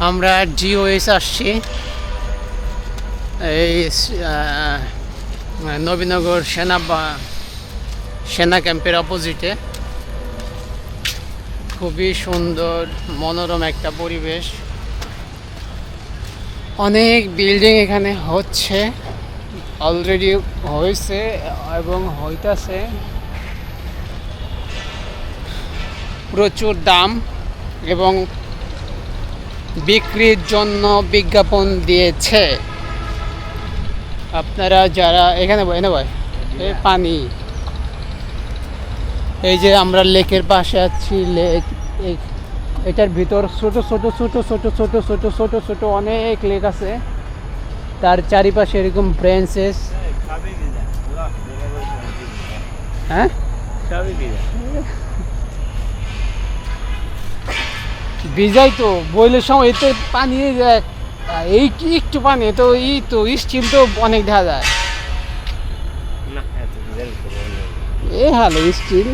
আমরা জিওএস আসছি, এই নবীনগর সেনা ক্যাম্পের অপোজিটে। খুবই সুন্দর মনোরম একটা পরিবেশ, অনেক বিল্ডিং এখানে হচ্ছে, অলরেডি হয়েছে এবং হইতাছে। প্রচুর দাম এবং বিক্রির জন্য বিজ্ঞাপন দিয়েছে। আপনারা যারা এখানে এনে ভাই এই পানি, এই যে আমরা লেকের পাশে আছি, লেক এটার ভিতর ছোট ছোট ছোট ছোট ছোট ছোট ছোট ছোট অনেক লেক আছে, তার চারিপাশে এরকম ব্রাঞ্চেস। হ্যাঁ ভিজাই তো বইলের সময় এতে পানি এই কি একটু পানি তো স্টিল তো অনেক দেখা যায়। এ হ্যালো স্টিল